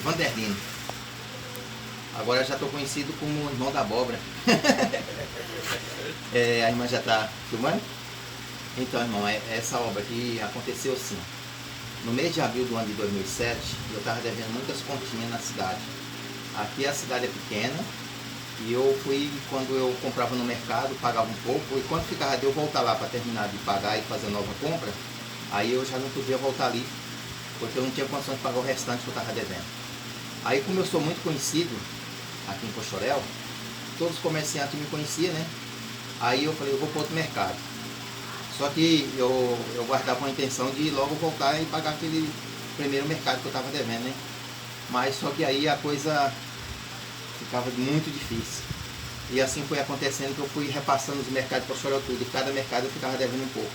Vanderlino. Agora já estou conhecido como irmão da abóbora. A irmã já está filmando? Então, irmão, essa obra aqui aconteceu assim. No mês de abril do ano de 2007, eu estava devendo muitas continhas na cidade. Aqui a cidade é pequena e eu fui, quando eu comprava no mercado, pagava um pouco, e quando ficava de eu voltar lá para terminar de pagar e fazer nova compra, aí eu já não podia voltar ali, porque eu não tinha condição de pagar o restante que eu estava devendo. Aí, como eu sou muito conhecido aqui em Poxoréu, todos os comerciantes me conheciam, né? Aí eu falei, eu vou para outro mercado. Só que eu guardava a intenção de logo voltar e pagar aquele primeiro mercado que eu estava devendo, né? Mas só que aí a coisa ficava muito difícil. E assim foi acontecendo, que eu fui repassando os mercados de Poxoréu tudo, e cada mercado eu ficava devendo um pouco.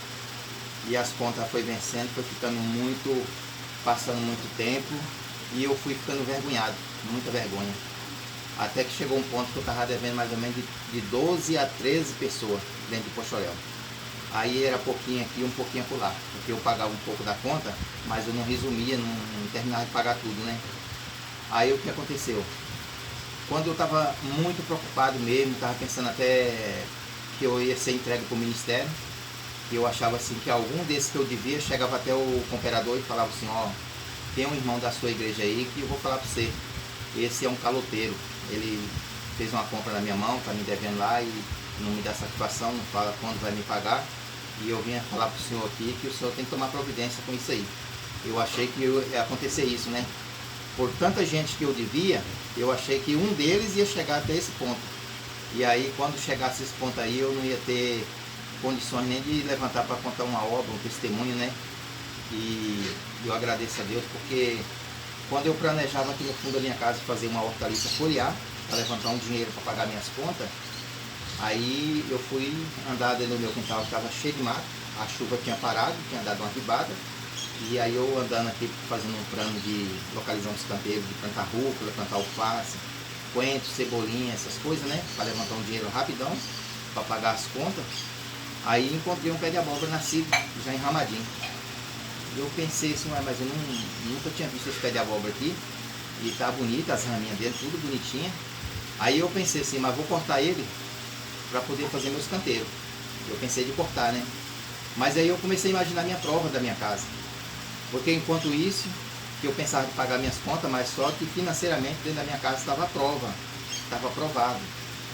E as contas foi vencendo, foi ficando muito, passando muito tempo, e eu fui ficando envergonhado, muita vergonha. Até que chegou um ponto que eu estava devendo mais ou menos de 12 a 13 pessoas dentro de Poxoréu. Aí era pouquinho aqui, um pouquinho acolá, porque eu pagava um pouco da conta, mas eu não resumia, não terminava de pagar tudo, né? Aí o que aconteceu? Quando eu estava muito preocupado mesmo, estava pensando até que eu ia ser entregue para o ministério, e eu achava assim que algum desses que eu devia, chegava até o cooperador e falava assim, ó, tem um irmão da sua igreja aí que eu vou falar para você, esse é um caloteiro, ele fez uma compra na minha mão, está me devendo lá e não me dá satisfação, não fala quando vai me pagar, e eu vinha falar para o senhor aqui que o senhor tem que tomar providência com isso aí. Eu achei que ia acontecer isso, né? Por tanta gente que eu devia, eu achei que um deles ia chegar até esse ponto. E aí, quando chegasse esse ponto aí, eu não ia ter condições nem de levantar para contar uma obra, um testemunho, né? E eu agradeço a Deus, porque quando eu planejava aqui no fundo da minha casa fazer uma hortaliça foliar, para levantar um dinheiro para pagar minhas contas, aí eu fui andar dentro do meu quintal, estava cheio de mato, a chuva tinha parado, tinha dado uma ribada, e aí eu andando aqui fazendo um plano de localizar uns canteiros, de plantar rúcula, plantar alface, coentro, cebolinha, essas coisas, né? Para levantar um dinheiro rapidão, para pagar as contas. Aí encontrei um pé de abóbora nascido, já enramadinho. Eu pensei assim, mas eu nunca tinha visto esse pé de abóbora aqui, e tá bonito, as raminhas dele, tudo bonitinha. Aí eu pensei assim, mas vou cortar ele para poder fazer meus canteiros. Eu pensei de cortar, né? Mas aí eu comecei a imaginar minha prova da minha casa. Porque enquanto isso, que eu pensava de pagar minhas contas, mas só que financeiramente dentro da minha casa estava estava aprovado.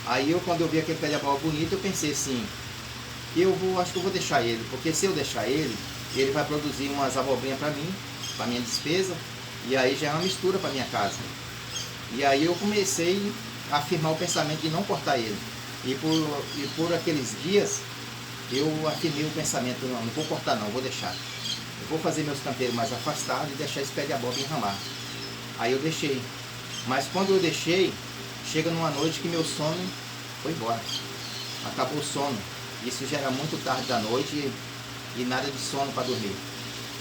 Aí quando eu vi aquele pé de abóbora bonito, eu pensei assim, acho que eu vou deixar ele, porque se eu deixar ele vai produzir umas abobrinhas para mim, para minha despesa, e aí já é uma mistura para minha casa. E aí eu comecei a afirmar o pensamento de não cortar ele. E por aqueles dias, eu afirmei o pensamento, não vou cortar não, vou deixar. Eu vou fazer meus canteiros mais afastados e deixar esse pé de abóbora enramar. Aí eu deixei. Mas quando eu deixei, chega numa noite que meu sono foi embora. Acabou o sono. Isso já era muito tarde da noite e nada de sono para dormir.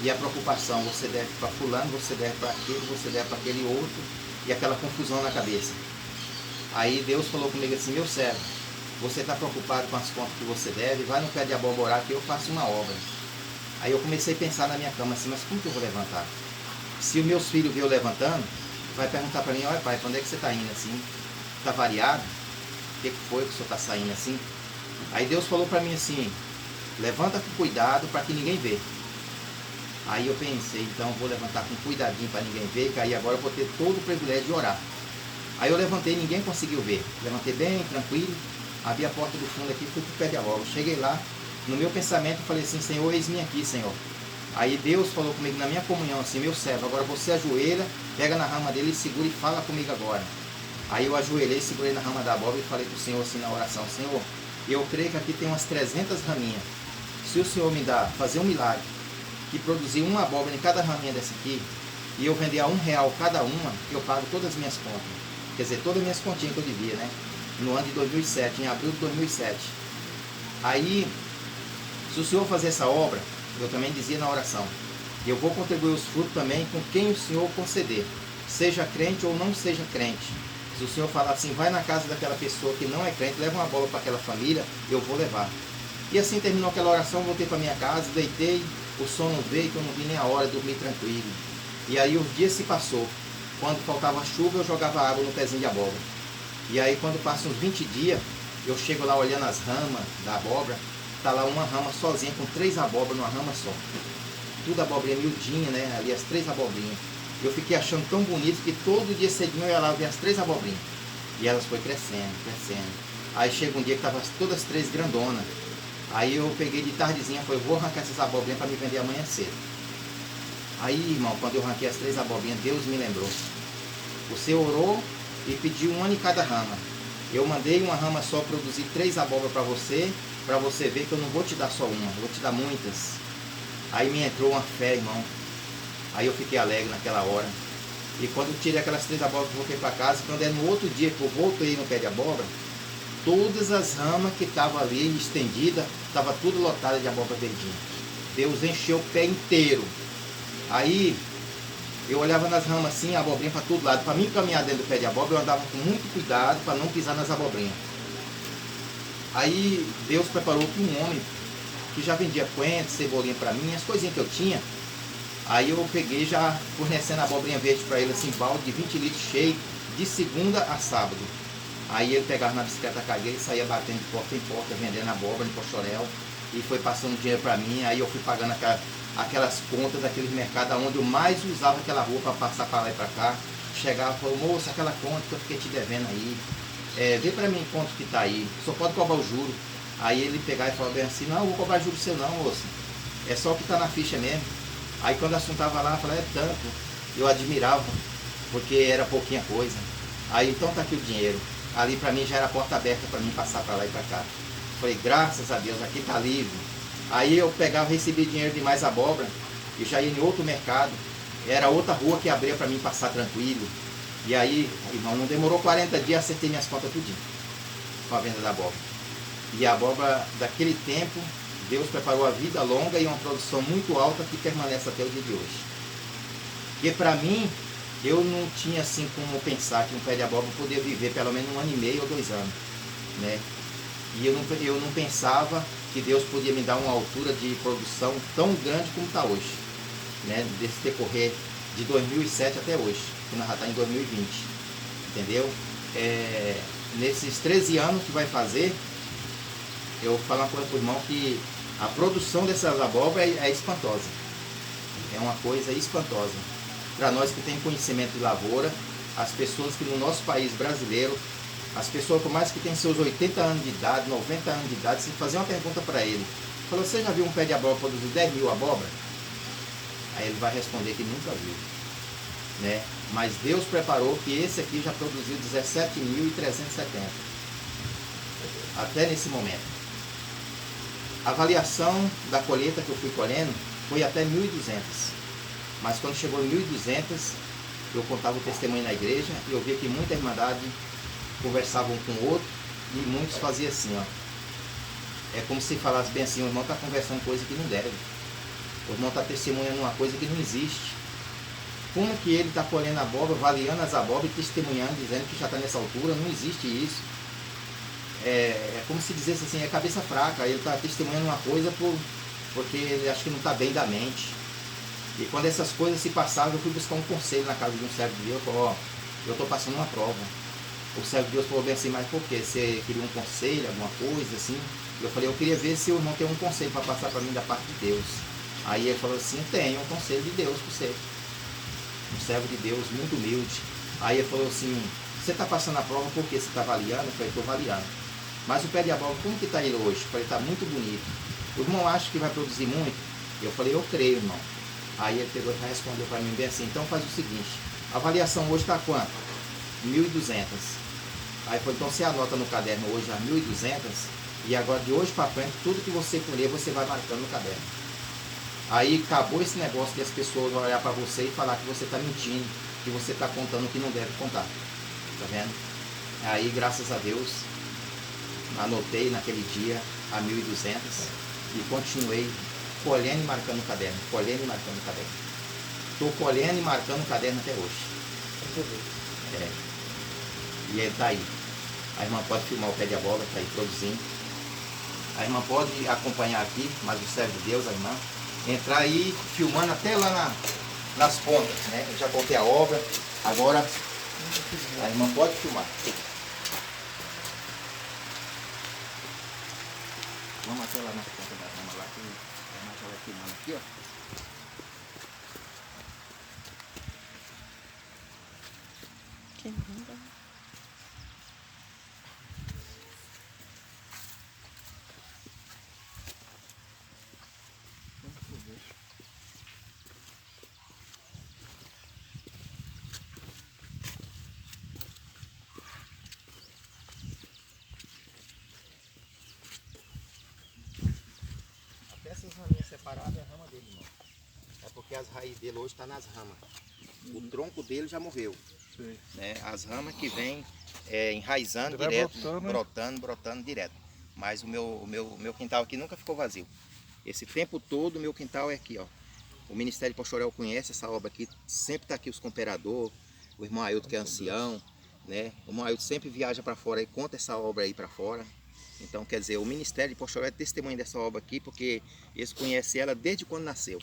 E a preocupação, você deve para fulano, você deve para aquele, você deve para aquele outro, e aquela confusão na cabeça. Aí Deus falou comigo assim, meu servo, você está preocupado com as contas que você deve, vai no pé de abóbora que eu faço uma obra. Aí eu comecei a pensar na minha cama assim, mas como que eu vou levantar? Se os meus filhos viram eu levantando, vai perguntar para mim, olha pai, para onde é que você está indo assim? Está variado? O que foi que o senhor está saindo assim? Aí Deus falou para mim assim, levanta com cuidado para que ninguém vê. Aí eu pensei, então vou levantar com cuidadinho para ninguém ver, que aí agora eu vou ter todo o privilégio de orar. Aí eu levantei, ninguém conseguiu ver. Levantei bem tranquilo, abri a porta do fundo aqui, fui pro pé de abóbora. Cheguei lá, no meu pensamento eu falei assim, Senhor, eis-me aqui, Senhor. Aí Deus falou comigo na minha comunhão assim, meu servo, agora você ajoelha, pega na rama dele e segura e fala comigo agora. Aí eu ajoelhei, segurei na rama da abóbora e falei pro Senhor assim na oração, Senhor, eu creio que aqui tem umas 300 raminhas. Se o Senhor me dá, fazer um milagre, que produzir uma abóbora em cada raminha dessa aqui, e eu vender a R$1 cada uma, eu pago todas as minhas contas. Quer dizer, todas as minhas continhas que eu devia, né? No ano de 2007, em abril de 2007. Aí, se o Senhor fazer essa obra, eu também dizia na oração, eu vou contribuir os frutos também com quem o Senhor conceder, seja crente ou não seja crente. Se o Senhor falar assim, vai na casa daquela pessoa que não é crente, leva uma bola para aquela família, eu vou levar. E assim terminou aquela oração, voltei para minha casa, deitei, o sono veio, que eu não vi nem a hora, dormi tranquilo. E aí os dias se passou. quando faltava chuva, eu jogava água no pezinho de abóbora. E aí quando passa uns 20 dias, eu chego lá olhando as ramas da abóbora, tá lá uma rama sozinha com 3 abóboras numa rama só. Tudo abobrinha miudinha, né? Ali as 3 abobrinhas. Eu fiquei achando tão bonito que todo dia cedinho eu ia lá ver as 3 abobrinhas. E elas foi crescendo, crescendo. Aí chega um dia que tava todas 3 grandonas. Aí eu peguei de tardezinha e falei, vou arrancar essas abobrinhas para me vender amanhã cedo. Aí, irmão, quando eu arranquei as 3 abobrinhas, Deus me lembrou. Você orou e pediu uma em cada rama. Eu mandei uma rama só produzir 3 abóboras para você ver que eu não vou te dar só uma, vou te dar muitas. Aí me entrou uma fé, irmão. Aí eu fiquei alegre naquela hora. E quando eu tirei aquelas 3 abóboras que eu voltei para casa, quando é no outro dia que eu voltei no pé de abóbora, todas as ramas que estavam ali estendidas, estava tudo lotada de abóbora verdinha. Deus encheu o pé inteiro. Aí eu olhava nas ramas assim, a abobrinha para todo lado. Para mim caminhar dentro do pé de abóbora, eu andava com muito cuidado para não pisar nas abobrinhas. Aí Deus preparou que um homem que já vendia coentro, cebolinha para mim, as coisinhas que eu tinha. Aí eu peguei já fornecendo a abobrinha verde para ele, assim, balde de 20 litros cheio, de segunda a sábado. Aí ele pegava na bicicleta cargueira e saía batendo de porta em porta, vendendo abóbora em Pochorel. E foi passando dinheiro para mim, aí eu fui pagando aquelas contas daqueles mercados onde eu mais usava aquela rua para passar para lá e para cá. Chegava e falou, moça, aquela conta que eu fiquei te devendo aí, vê para mim quanto que tá aí, só pode cobrar o juro. Aí ele pegava e falava bem assim, não, eu vou cobrar juro seu não, moça, é só o que tá na ficha mesmo. Aí quando o assunto tava lá, eu falei, é tanto, eu admirava, porque era pouquinha coisa. Aí então tá aqui o dinheiro. Ali para mim já era a porta aberta para mim passar para lá e para cá. Falei, graças a Deus, aqui tá livre. Aí eu pegava, recebia dinheiro de mais abóbora e já ia em outro mercado. Era outra rua que abria para mim passar tranquilo. E aí, irmão, não demorou 40 dias, acertei minhas contas tudinho com a venda da abóbora. E a abóbora daquele tempo, Deus preparou a vida longa e uma produção muito alta que permanece até o dia de hoje. Porque para mim, eu não tinha assim como pensar que um pé de abóbora poderia viver pelo menos 1 ano e meio ou 2 anos, né? E eu não pensava que Deus podia me dar uma altura de produção tão grande como está hoje, né? Desse decorrer de 2007 até hoje, que nós já estamos em 2020, entendeu? Nesses 13 anos que vai fazer, eu vou falar uma coisa para o irmão que a produção dessas abóboras é espantosa, é uma coisa espantosa. Para nós que tem conhecimento de lavoura, as pessoas que no nosso país brasileiro, as pessoas por mais que tem seus 80 anos de idade, 90 anos de idade, se fazer uma pergunta para ele, falou, você já viu um pé de abóbora produzir 10 mil abóbora? Aí ele vai responder que nunca viu, né? Mas Deus preparou que esse aqui já produziu 17.370 até nesse momento. A avaliação da colheita que eu fui colhendo foi até 1.200. Mas quando chegou em 1.200, eu contava o testemunho na igreja e eu via que muita irmandade conversavam um com o outro e muitos faziam assim, ó. É como se falasse bem assim, o irmão está conversando coisa que não deve. O irmão está testemunhando uma coisa que não existe. Como que ele está colhendo a abóbora, avaliando as abóboras e testemunhando, dizendo que já está nessa altura? Não existe isso. É como se dissesse assim, é cabeça fraca. Ele está testemunhando uma coisa porque ele acha que não está bem da mente. E quando essas coisas se passavam, eu fui buscar um conselho na casa de um servo de Deus. Eu falei, ó, eu estou passando uma prova. O servo de Deus falou bem assim, mas por quê? Você queria um conselho, alguma coisa assim? Eu falei, eu queria ver se o irmão tem um conselho para passar para mim da parte de Deus. Aí ele falou assim, tenho um conselho de Deus para você. Um servo de Deus muito humilde. Aí ele falou assim, você está passando a prova porque você está avaliando? Eu falei, estou avaliando. Mas o pé de abóbora, como que está ele hoje? Eu falei, está muito bonito. O irmão acha que vai produzir muito? Eu falei, eu creio, irmão. Aí ele pegou e respondeu para mim bem assim, então faz o seguinte, a avaliação hoje está quanto? 1.200. Aí foi, então você anota no caderno hoje a 1.200 e agora de hoje para frente, tudo que você colher, você vai marcando no caderno. Aí acabou esse negócio de as pessoas olhar para você e falar que você está mentindo, que você está contando o que não deve contar. Tá vendo? Aí, graças a Deus, anotei naquele dia a 1.200 e continuei colhendo e marcando o caderno, colhendo e marcando o caderno. Estou colhendo e marcando o caderno até hoje. E ele está aí. A irmã pode filmar o pé de abóbora, está aí produzindo. A irmã pode acompanhar aqui, mas o servo de Deus, a irmã, entrar aí filmando até lá nas pontas, né? Eu já contei a obra. Agora, a irmã pode filmar. Vamos até lá na ponta da rama lá, que a irmã já vai filmando aqui, ó. Que linda. Até essas raminhas separadas é a rama dele, irmão. É porque as raízes dele hoje estão nas ramas. O tronco dele já morreu. Sim. Né? As ramas que vêm enraizando Vai direto, brotando, né? brotando direto. Mas o meu quintal aqui nunca ficou vazio. Esse tempo todo o meu quintal é aqui, ó. O Ministério de Pochorel conhece essa obra aqui, sempre está aqui os cooperadores, o irmão Ailton que é ancião, né? O irmão Ailton sempre viaja para fora e conta essa obra aí para fora. Então, quer dizer, o Ministério de Pochorel é testemunho dessa obra aqui, porque eles conhecem ela desde quando nasceu.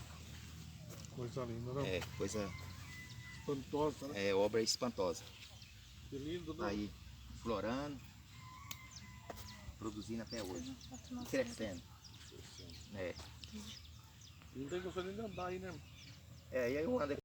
Coisa linda, não? É, coisa, Espantosa, né? é obra espantosa. Que lindo, Tá né? aí florando, produzindo até hoje, e crescendo. É. Não tem condição nem de andar aí, né? É, e aí eu ando aqui.